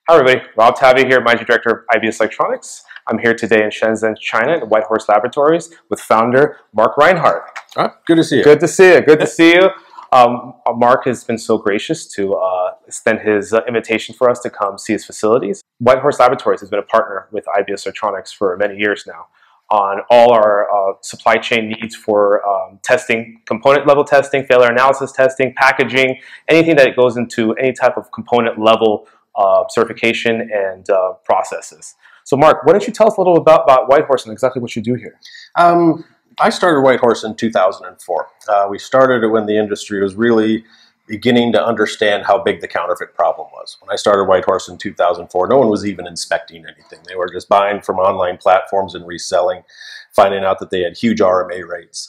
Hi everybody, Rob Tabby here, Managing Director of IBS Electronics. I'm here today in Shenzhen, China, at White Horse Laboratories with founder Mark Reinhardt. Good to see you. Good to see you. Good to see you. Mark has been so gracious to extend his invitation for us to come see his facilities. White Horse Laboratories has been a partner with IBS Electronics for many years now on all our supply chain needs for testing, component level testing, failure analysis testing, packaging, anything that goes into any type of component level certification and processes. So Mark, why don't you tell us a little about White Horse and exactly what you do here? I started White Horse in 2004. We started it when the industry was really beginning to understand how big the counterfeit problem was. When I started White Horse in 2004, no one was even inspecting anything. They were just buying from online platforms and reselling, finding out that they had huge RMA rates.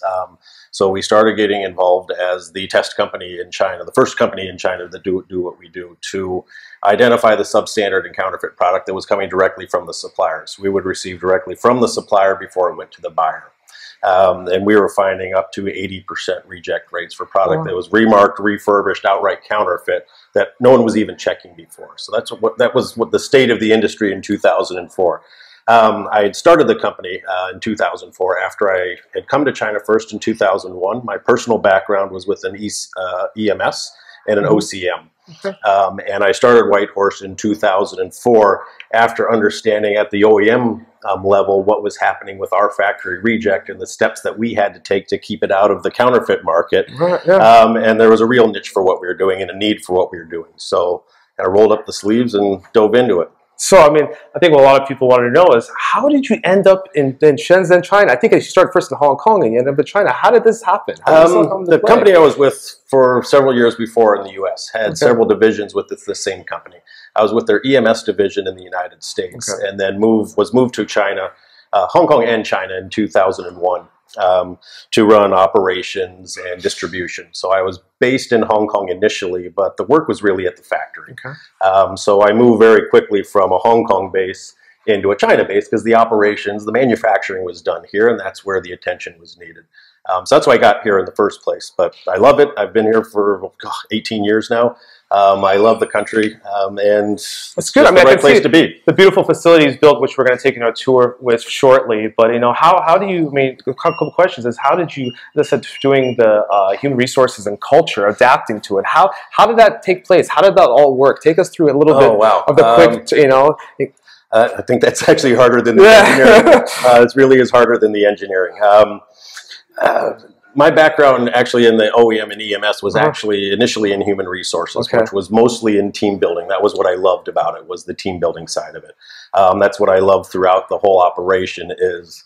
So we started getting involved as the test company in China, the first company in China that do what we do, to identify the substandard and counterfeit product that was coming directly from the suppliers. We would receive directly from the supplier before it went to the buyer. And we were finding up to 80% reject rates for product that was remarked, refurbished, outright counterfeit that no one was even checking before. So that was the state of the industry in 2004. I had started the company in 2004 after I had come to China first in 2001. My personal background was with an EMS and an OCM. Okay. And I started White Horse in 2004 after understanding at the OEM level what was happening with our factory reject and the steps that we had to take to keep it out of the counterfeit market. Right, yeah. And there was a real niche for what we were doing and a need for what we were doing. So I rolled up the sleeves and dove into it. So, I mean, I think what a lot of people want to know is, how did you end up in Shenzhen, China? I think you started first in Hong Kong and you ended up in China. How did this happen? The company I was with for several years before in the U.S. had several divisions with the same company. I was with their EMS division in the United States, and then was moved to China, Hong Kong and China in 2001. To run operations and distribution. So I was based in Hong Kong initially, but the work was really at the factory. Okay. So I moved very quickly from a Hong Kong base into a China base because the operations, the manufacturing was done here, and that's where the attention was needed. So that's why I got here in the first place. But I love it. I've been here for 18 years now. I love the country, and it's good. I mean, the right place to be. The beautiful facilities built, which we're going to take on a tour with shortly. But you know, how do you? I mean, a couple of questions is, how did you, as I said, doing the human resources and culture, adapting to it? How did that take place? How did that all work? Take us through a little bit of the quick, you know. I think that's actually harder than the engineering. It really is harder than the engineering. My background actually in the OEM and EMS was actually initially in human resources, which was mostly in team building. That was what I loved about it, was the team building side of it. That's what I loved throughout the whole operation is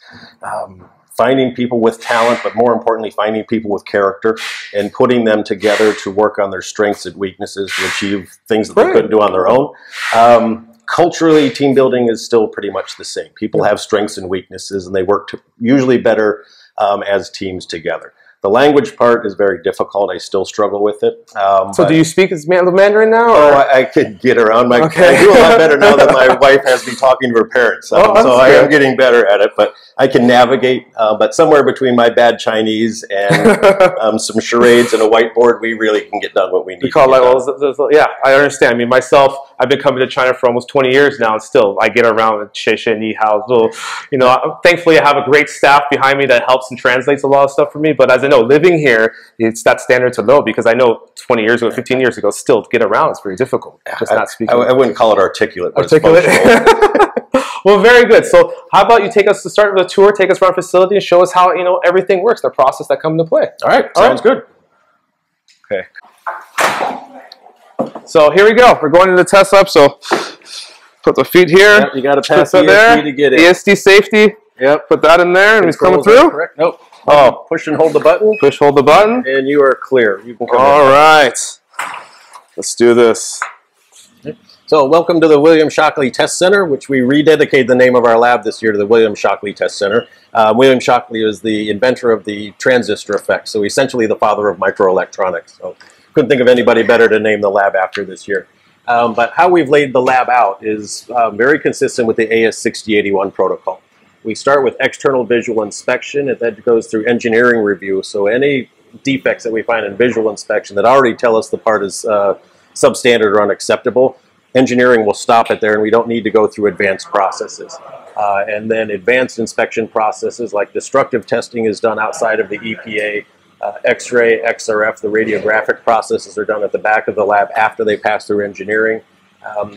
finding people with talent, but more importantly, finding people with character and putting them together to work on their strengths and weaknesses to achieve things that they couldn't do on their own. Culturally, team building is still pretty much the same. People have strengths and weaknesses, and they work usually better as teams together. The language part is very difficult. I still struggle with it. So do you speak Mandarin now? Or? Oh, I could get around. I do a lot better now that my wife has me talking to her parents. So I am getting better at it, but I can navigate. But somewhere between my bad Chinese and some charades and a whiteboard, we really can get done what we need. Yeah, I understand. I mean, myself, I've been coming to China for almost 20 years now, and still I get around with xie xie ni hao. So, you know, thankfully I have a great staff behind me that helps and translates a lot of stuff for me. But as I know, living here, it's that standard to low, because I know 20 years ago, 15 years ago, still to get around is very difficult. Just not speaking. I wouldn't call it articulate, but articulate. It's functional. Well, very good. So how about you take us to start with a tour, take us around the facility, and show us how, you know, everything works, the process that comes into play. All right, sounds good. Okay. So here we go. We're going to the test lab. So put the feet here. Yep, you got to pass the ESD to get it. ESD safety. Yep. Put that in there, and he's coming through. Correct. Nope. Oh, push and hold the button. Push, hold the button, and you are clear. You can come All right. Let's do this. So welcome to the William Shockley Test Center, which we rededicated the name of our lab this year to the William Shockley Test Center. William Shockley is the inventor of the transistor effect, so essentially the father of microelectronics. So couldn't think of anybody better to name the lab after this year. But how we've laid the lab out is very consistent with the AS6081 protocol. We start with external visual inspection, and that goes through engineering review. So any defects that we find in visual inspection that already tell us the part is substandard or unacceptable, engineering will stop it there, and we don't need to go through advanced processes. And then advanced inspection processes like destructive testing is done outside of the EPA. X-ray, XRF, the radiographic processes are done at the back of the lab after they pass through engineering.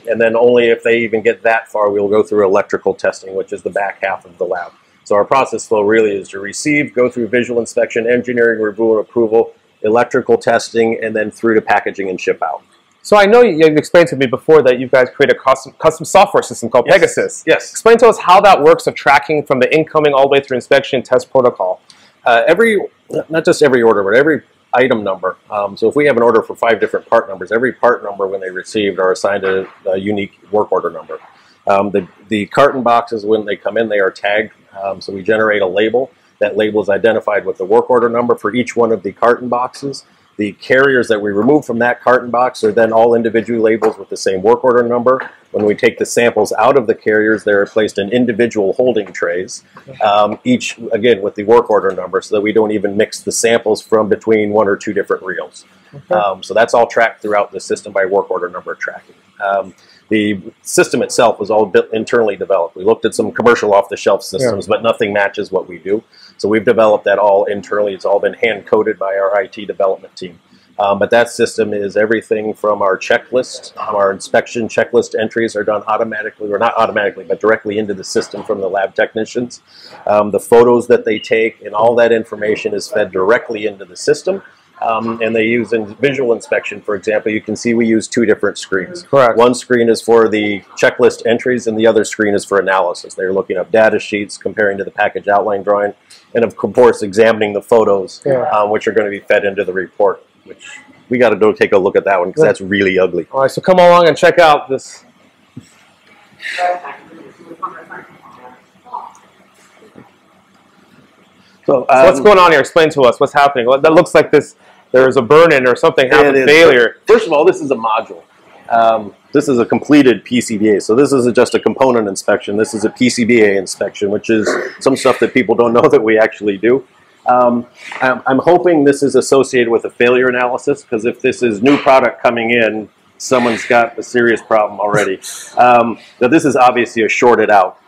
And then only if they even get that far, we'll go through electrical testing, which is the back half of the lab. So our process flow really is to receive, go through visual inspection, engineering review and approval, electrical testing, and then through to packaging and ship out. So I know you've explained to me before that you guys create a custom software system called Pegasus. Yes. Explain to us how that works of tracking from the incoming all the way through inspection test protocol. Not just every order, but every item number. So if we have an order for 5 different part numbers, every part number when they received are assigned a unique work order number. The carton boxes, when they come in, they are tagged. So we generate a label. That label is identified with the work order number for each one of the carton boxes. The carriers that we remove from that carton box are then all individually labeled with the same work order number. When we take the samples out of the carriers, they're placed in individual holding trays, each, again, with the work order number, so that we don't even mix the samples from between 1 or 2 different reels. So that's all tracked throughout the system by work order number tracking. The system itself was all internally developed. We looked at some commercial off-the-shelf systems, but nothing matches what we do. So we've developed that all internally. It's all been hand-coded by our IT development team. But that system is everything from our checklist. Our inspection checklist entries are done automatically, or not automatically, but directly into the system from the lab technicians. The photos that they take and all that information is fed directly into the system. And they use in visual inspection, for example, you can see we use 2 different screens. Correct. One screen is for the checklist entries, and the other screen is for analysis. They're looking up data sheets, comparing to the package outline drawing, and of course examining the photos, which are going to be fed into the report, which we got to go take a look at that one because that's really ugly. All right, so come along and check out this. So what's going on here? Explain to us what's happening. That looks like this. There is a burn-in or something happened, failure. First of all, this is a module. This is a completed PCBA. So this isn't just a component inspection. This is a PCBA inspection, which is some stuff that people don't know that we actually do. I'm hoping this is associated with a failure analysis, because if this is new product coming in, someone's got a serious problem already. Now this is obviously a shorted out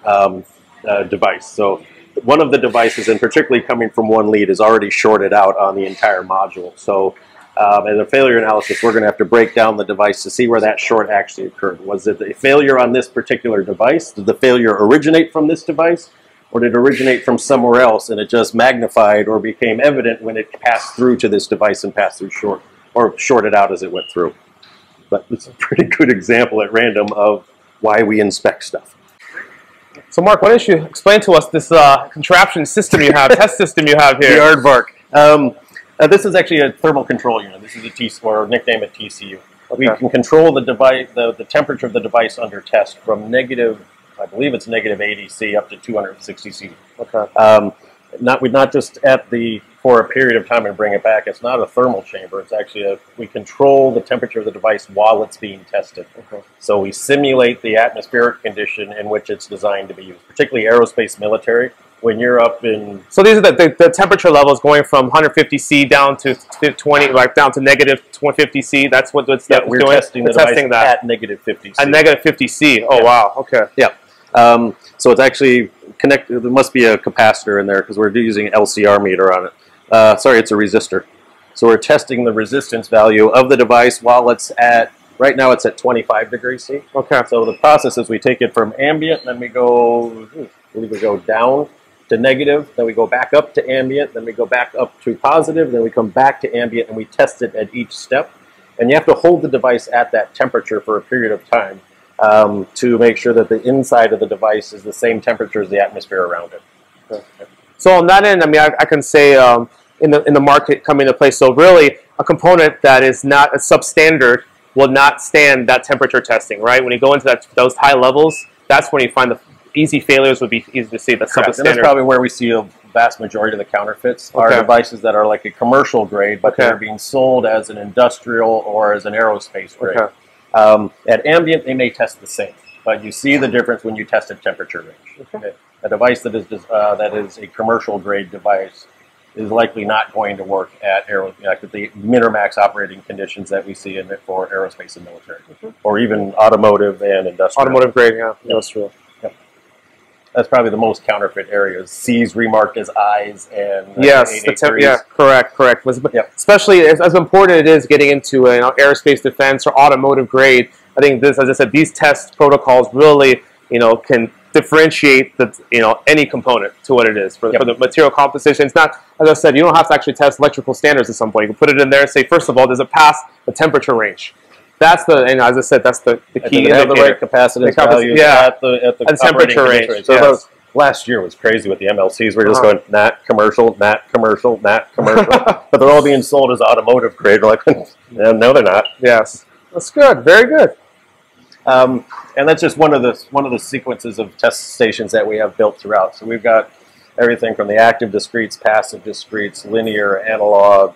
device. So one of the devices, and particularly coming from one lead, is already shorted out on the entire module. So in a failure analysis, we're going to have to break down the device to see where that short actually occurred. Was it a failure on this particular device? Did the failure originate from this device? Or did it originate from somewhere else and it just magnified or became evident when it passed through to this device and passed through shorted out as it went through? But it's a pretty good example at random of why we inspect stuff. So Mark, why don't you explain to us this contraption system you have, test system you have here? The aardvark. This is actually a thermal control unit. This is a TCU, or nickname it TCU. Okay. We can control the device, the temperature of the device under test from negative, I believe it's negative 80 C up to 260 C. Okay. Not just for a period of time and bring it back. It's not a thermal chamber. It's actually we control the temperature of the device while it's being tested. Okay. So we simulate the atmospheric condition in which it's designed to be used, particularly aerospace military. When you're up in... So these are the temperature levels going from 150 C down to 20, like down to negative 250 C. That's what it's we're doing. Testing the device at negative 50 C. At negative 50 C. Oh, wow. Okay. Yeah. So it's actually connected. There must be a capacitor in there because we're using an LCR meter on it. Sorry, it's a resistor. So we're testing the resistance value of the device while it's at, right now it's at 25 degrees C. Okay. So the process is we take it from ambient, then we go down to negative, then we go back up to ambient, then we go back up to positive, then we come back to ambient, and we test it at each step. And you have to hold the device at that temperature for a period of time to make sure that the inside of the device is the same temperature as the atmosphere around it. Okay. So on that end, I mean, I can say in the market coming into place, so really a component that is not a substandard will not stand that temperature testing, right? When you go into those high levels, that's when you find the easy failures would be easy to see. That's substandard. And that's probably where we see a vast majority of the counterfeits are devices that are like a commercial grade, but they're being sold as an industrial or as an aerospace grade. At ambient, they may test the same, but you see the difference when you test at temperature range. A device that is a commercial grade device is likely not going to work at the min or max operating conditions that we see in it for aerospace and military, or even automotive and industrial. Automotive grade, yeah, industrial. That's probably the most counterfeit areas. C's remarked as I's and yes, yeah, correct. Especially as important it is getting into aerospace defense or automotive grade. I think this, as I said, these test protocols really can differentiate any component to what it is for the material composition. It's not, as I said, you don't have to actually test electrical standards at some point. You can put it in there and say, first of all, does it pass the temperature range? That's and as I said, that's the key. Have the right capacitance values at the temperature range. So last year was crazy with the MLCs. We're just going not commercial, not commercial, not commercial, but they're all being sold as automotive grade. We're like, no, they're not. Yes, that's good. Very good. And that's just one of the sequences of test stations that we have built throughout. So we've got everything from the active discretes, passive discretes, linear, analog,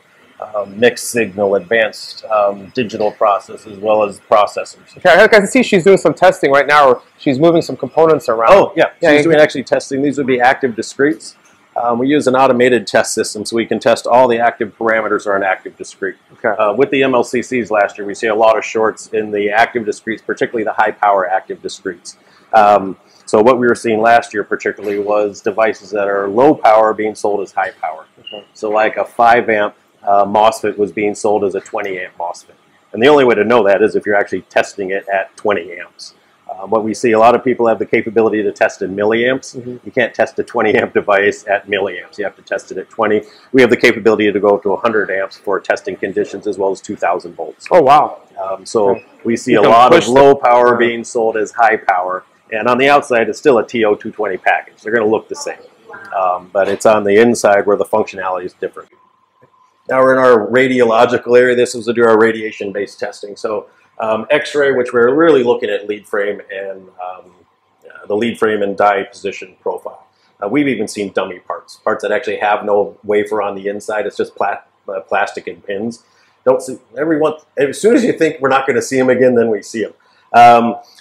mixed signal, advanced digital process, as well as processors. Okay, I can see she's doing some testing right now, or she's moving some components around. Oh, yeah. She's doing actually testing. These would be active discretes. We use an automated test system, so we can test all the active parameters or an active discrete. Okay. With the MLCCs last year, we see a lot of shorts in the active discretes, particularly the high-power active discretes. So what we were seeing last year particularly was devices that are low power being sold as high power. Okay. So like a 5-amp MOSFET was being sold as a 20-amp MOSFET. And the only way to know that is if you're actually testing it at 20 amps. What we see, a lot of people have the capability to test in milliamps. You can't test a 20-amp device at milliamps. You have to test it at 20. We have the capability to go up to 100 amps for testing conditions, as well as 2,000 volts. Oh, wow. So we see a lot of low power being sold as high power. And on the outside, it's still a TO220 package. They're going to look the same. But it's on the inside where the functionality is different. Now we're in our radiological area. This is to do our radiation-based testing. So X-ray, which we're really looking at lead frame and the lead frame and die position profile. We've even seen dummy parts that actually have no wafer on the inside. It's just plastic and pins. Don't see everyone. As soon as you think we're not going to see them again, then we see them.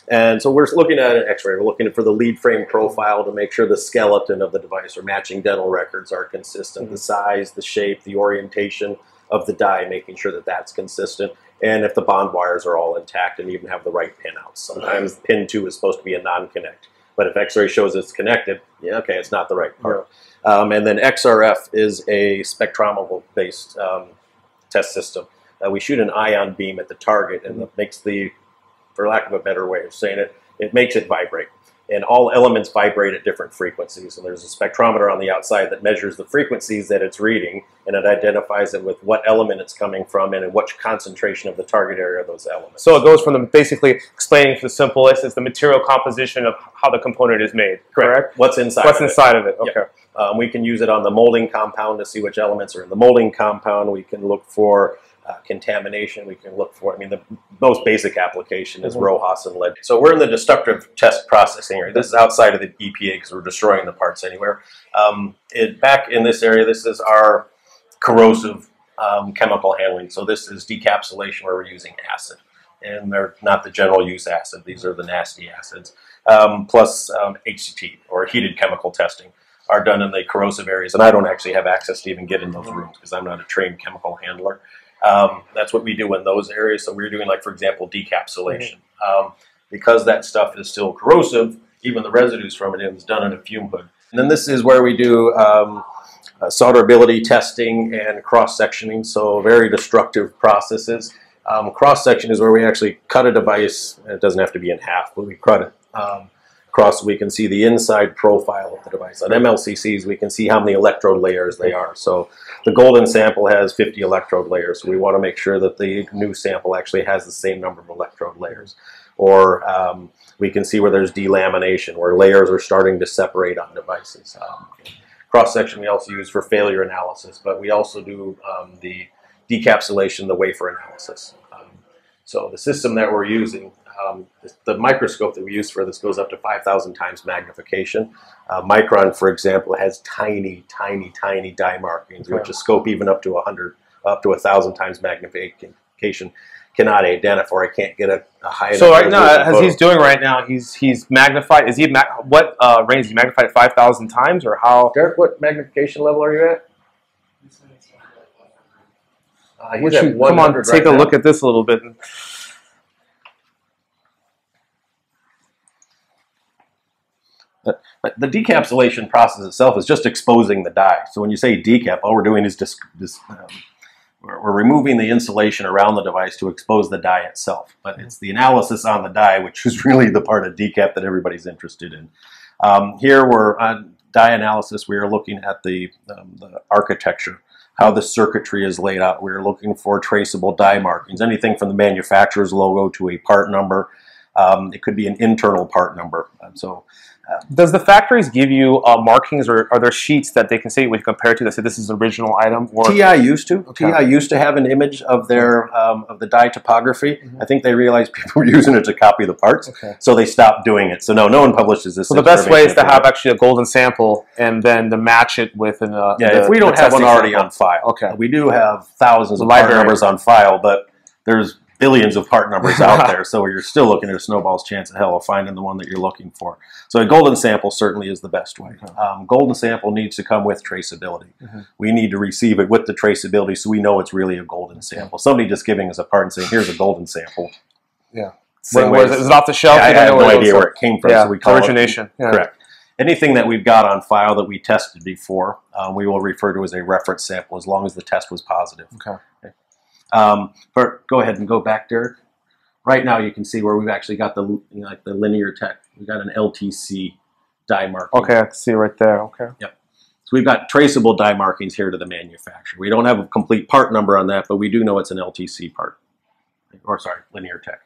And so we're looking at an X-ray. We're looking for the lead frame profile to make sure the skeleton of the device or matching dental records are consistent. The size, the shape, the orientation of the die, making sure that that's consistent. And if the bond wires are all intact and even have the right pinouts. Sometimes pin 2 is supposed to be a non-connect. But if X-ray shows it's connected, yeah, okay, it's not the right part. And then XRF is a spectrometer-based test system. We shoot an ion beam at the target, and it makes the, for lack of a better way of saying it, it makes it vibrate. And all elements vibrate at different frequencies. And there's a spectrometer on the outside that measures the frequencies that it's reading, and it identifies it with what element it's coming from and in which concentration of the target area of those elements. So it goes from basically explaining for the simplest, it's the material composition of how the component is made, correct? What's inside of it, okay. Yep. We can use it on the molding compound to see which elements are in the molding compound. We can look for contamination. We can look for, the most basic application is RoHS and lead. So we're in the destructive test processing area. This is outside of the EPA because we're destroying the parts anywhere. Back in this area, this is our corrosive chemical handling. So this is decapsulation where we're using acid. And they're not the general use acid. These are the nasty acids. Plus HCT, or heated chemical testing, are done in the corrosive areas. And I don't actually have access to even get in those rooms because I'm not a trained chemical handler. That's what we do in those areas. So we're doing, like, for example, decapsulation. Because that stuff is still corrosive, even the residues from it is done in a fume hood. And then this is where we do solderability testing and cross-sectioning, so very destructive processes. Cross-section is where we actually cut a device. It doesn't have to be in half, but we cut it across so we can see the inside profile of the device. On MLCCs, we can see how many electrode layers they are. So the golden sample has 50 electrode layers, so we want to make sure that the new sample actually has the same number of electrode layers. Or we can see where there's delamination, where layers are starting to separate on devices. Cross-section we also use for failure analysis, but we also do the decapsulation, the wafer analysis. So the system that we're using, the microscope that we use for this goes up to 5,000 times magnification. Micron, for example, has tiny, tiny, tiny die markings, which a scope even up to 1,000 times magnification cannot identify, or I can't get a high enough. So right now, as he's doing right now, he's magnified. Is he what range? Is he magnified 5,000 times, or how? Derek, what magnification level are you at? He's at Come 100 on, take right a now. look at this a little bit. But the decapsulation process itself is just exposing the dye. So when you say decap, all we're doing is we're removing the insulation around the device to expose the dye itself. But it's the analysis on the dye, which is really the part of decap that everybody's interested in. Here we're on dye analysis. We are looking at the architecture, how the circuitry is laid out. We're looking for traceable dye markings, anything from the manufacturer's logo to a part number. It could be an internal part number. Does the factories give you markings, or are there sheets that they can say when you compare to that say this is an original item? Or TI used to. Okay. TI used to have an image of their of the dye topography. I think they realized people were using it to copy the parts, so they stopped doing it. So no one publishes this. So the best way is to have actually a golden sample and then to match it with an if we don't have one already on file. Okay. We do have thousands of part numbers on file, but there's billions of part numbers out there, so you're still looking at a snowball's chance of hell of finding the one that you're looking for. So a golden sample certainly is the best way. Golden sample needs to come with traceability. We need to receive it with the traceability so we know it's really a golden sample. Somebody just giving us a part and saying, here's a golden sample. Yeah. Is it off the shelf? I have no idea where it came from, so we call origination. it correct. Anything that we've got on file that we tested before, we will refer to as a reference sample as long as the test was positive. Okay. Go ahead and go back, Derek. Right now you can see where we've actually got the linear tech. We've got an LTC dye marking. Okay, I can see right there. Okay. Yep. So we've got traceable dye markings here to the manufacturer. We don't have a complete part number on that, but we do know it's an LTC part. Or sorry, linear tech.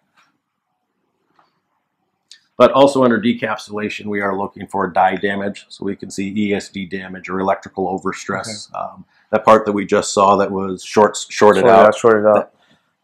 But also under decapsulation, we are looking for dye damage. So we can see ESD damage or electrical overstress. Okay. That part that we just saw that was shorted out.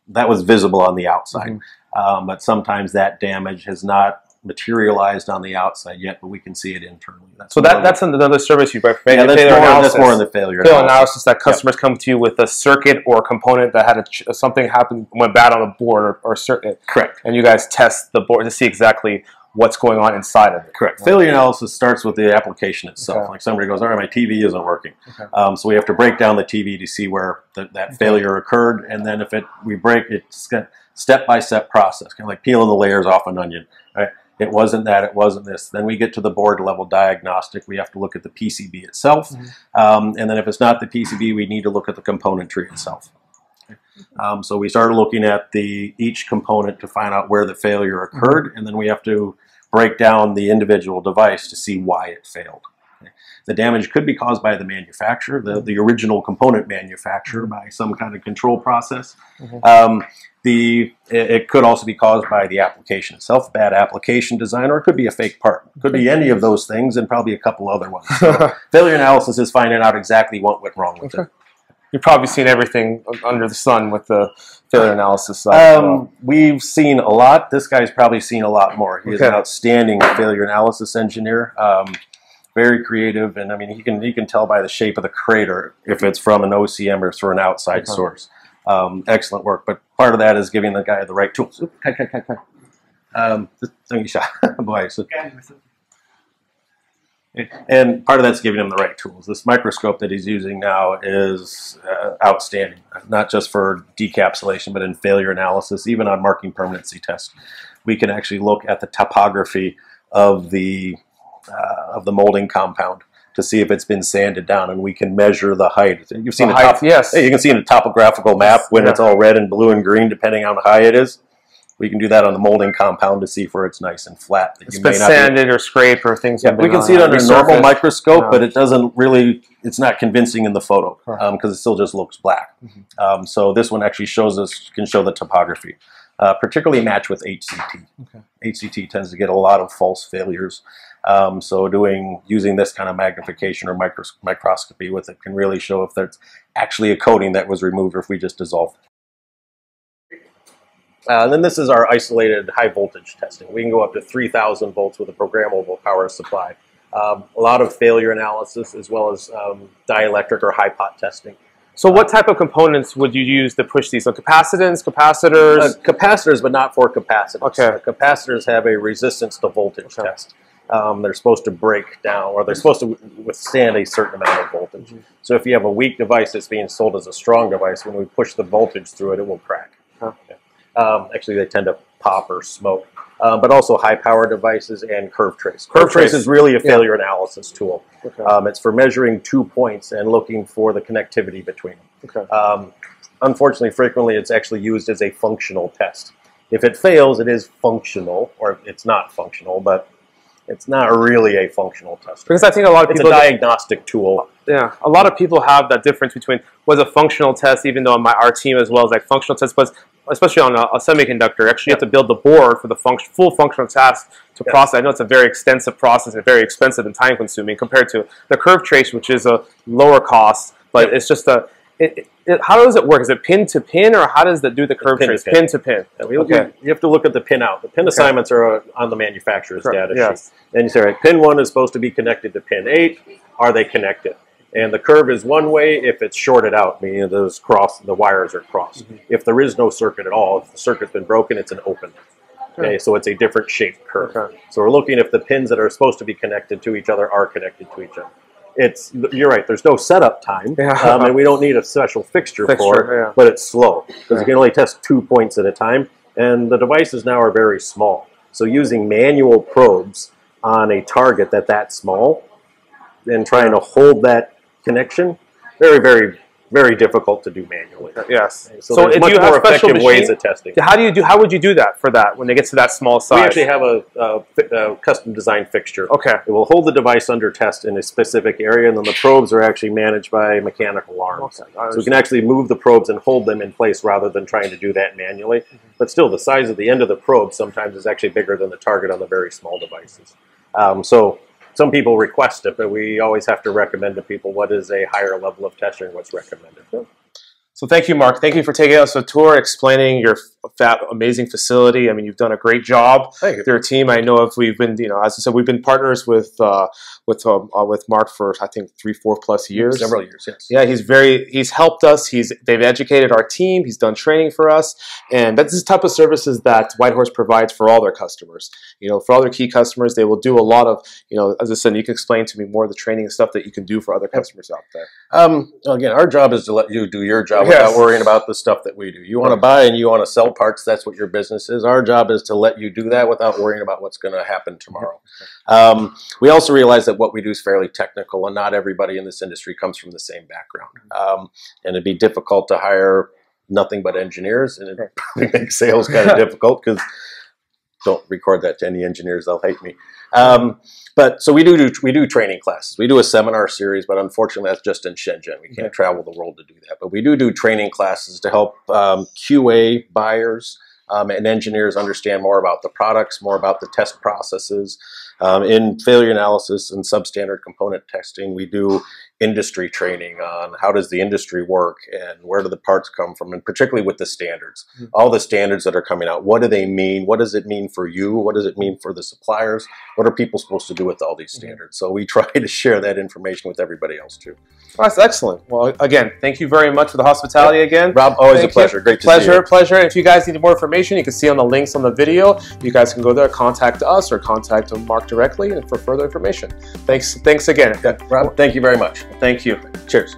That was visible on the outside. But sometimes that damage has not materialized on the outside yet, but we can see it internally. That's another service you provide. Yeah, that's more in the failure analysis. That customers come to you with a circuit or a component that had something happen, went bad on the board or circuit. Correct. And you guys test the board to see exactly what's going on inside of it. Correct. Failure analysis starts with the application itself. Like somebody goes, all right, my TV isn't working. So we have to break down the TV to see where that failure occurred, and then if we break it, it's a step-by-step process, kind of like peeling the layers off an onion. Right? It wasn't that, it wasn't this. Then we get to the board level diagnostic. We have to look at the PCB itself, and then if it's not the PCB, we need to look at the componentry itself. So we started looking at each component to find out where the failure occurred, and then we have to break down the individual device to see why it failed. The damage could be caused by the manufacturer, the original component manufacturer, by some kind of control process. It could also be caused by the application itself, bad application design, or it could be a fake part. It could be any of those things and probably a couple other ones. So failure analysis is finding out exactly what went wrong with it. You've probably seen everything under the sun with the failure analysis side. We've seen a lot. This guy's probably seen a lot more. He's an outstanding failure analysis engineer. Very creative, and I mean, he can tell by the shape of the crater if it's from an OCM or through an outside source. Excellent work, but part of that is giving the guy the right tools. Boy, so. And part of that's giving him the right tools. This microscope that he's using now is outstanding, not just for decapsulation, but in failure analysis, even on marking permanency tests. We can actually look at the topography of the molding compound to see if it's been sanded down, and we can measure the height. You've seen yes. You can see in a topographical map when it's all red and blue and green, depending on how high it is. We can do that on the molding compound to see if it's nice and flat. It's been sanded or scraped or things. Yeah, we can see it under a normal microscope, but it doesn't really. It's not convincing in the photo because it still just looks black. So this one actually can show the topography, particularly matched with HCT. HCT tends to get a lot of false failures. So using this kind of magnification or microscopy with it can really show if there's actually a coating that was removed or if we just dissolved it. And then this is our isolated high voltage testing. We can go up to 3,000 volts with a programmable power supply. A lot of failure analysis as well as dielectric or high pot testing. So what type of components would you use to push these? So capacitors? Capacitors, but not for capacitors. Okay. Capacitors have a resistance to voltage test. they're supposed to break down, or they're supposed to withstand a certain amount of voltage. So if you have a weak device that's being sold as a strong device, when we push the voltage through it, it will crack. Actually, they tend to pop or smoke. But also high-power devices and curve trace. Curve trace is really a failure analysis tool. It's for measuring 2 points and looking for the connectivity between them. Unfortunately, frequently it's actually used as a functional test. If it fails, it is functional, or it's not functional, but it's not really a functional test. Because I think a lot of people... It's a diagnostic tool. Yeah, a lot of people have that difference between was a functional test, even though on our team as well as like functional tests, but especially on a semiconductor, actually you have to build the board for the full functional task to process. I know it's a very extensive process and very expensive and time consuming compared to the curve trace, which is a lower cost, but it's just a... how does it work? Is it pin to pin, or how does it do the curve trace? Pin to pin. You have to look at the pin out. The pin assignments are on the manufacturer's data sheet. Then you say, right, pin 1 is supposed to be connected to pin 8. Are they connected? And the curve is one way if it's shorted out, meaning the wires are crossed. If there is no circuit at all, if the circuit's been broken, it's an open. Okay, so it's a different shaped curve. So we're looking if the pins that are supposed to be connected to each other are connected to each other. You're right, there's no setup time, and we don't need a special fixture for it, but it's slow, because you can only test 2 points at a time, and the devices now are very small. So using manual probes on a target that small, and trying to hold that connection, very, very, very difficult to do manually. So there's much more effective ways of testing. How would you do that for that when they get to that small size? We actually have a custom designed fixture. It will hold the device under test in a specific area, and then the probes are actually managed by mechanical arms. So we can actually move the probes and hold them in place rather than trying to do that manually. But still, the size of the end of the probe sometimes is actually bigger than the target on the very small devices. So some people request it, but we always have to recommend to people what is a higher level of testing, what's recommended. So thank you, Mark. Thank you for taking us a tour, explaining your amazing facility. I mean, you've done a great job with your team. I know if we've been, as I said, we've been partners with Mark for I think 3-4+ years. Several years, yes. Yeah, he's helped us. They've educated our team. He's done training for us, and that's the type of services that Whitehorse provides for all their customers. For all their key customers, they will do a lot of, as I said, you can explain to me more of the training and stuff that you can do for other customers out there. Again, our job is to let you do your job without worrying about the stuff that we do. You want to buy and you want to sell parts, that's what your business is. Our job is to let you do that without worrying about what's going to happen tomorrow. We also realize that what we do is fairly technical, and not everybody in this industry comes from the same background. And it'd be difficult to hire nothing but engineers, and it probably makes sales kind of difficult, because don't record that to any engineers, they'll hate me. But so we do training classes. We do a seminar series, but unfortunately that's just in Shenzhen. We can't travel the world to do that. But we do training classes to help QA buyers and engineers understand more about the products, more about the test processes. In failure analysis and substandard component testing, we do industry training on how does the industry work and where do the parts come from, and particularly with the standards. All the standards that are coming out, what do they mean? What does it mean for you? What does it mean for the suppliers? What are people supposed to do with all these standards? So we try to share that information with everybody else too. Well, that's excellent. Well, again, thank you very much for the hospitality again. Rob, always a pleasure. Great to see you. Pleasure. If you guys need more information, you can see on the links on the video. You guys can go there, contact us, or contact Mark directly for further information. Thanks again. Rob, thank you very much. Thank you. Cheers.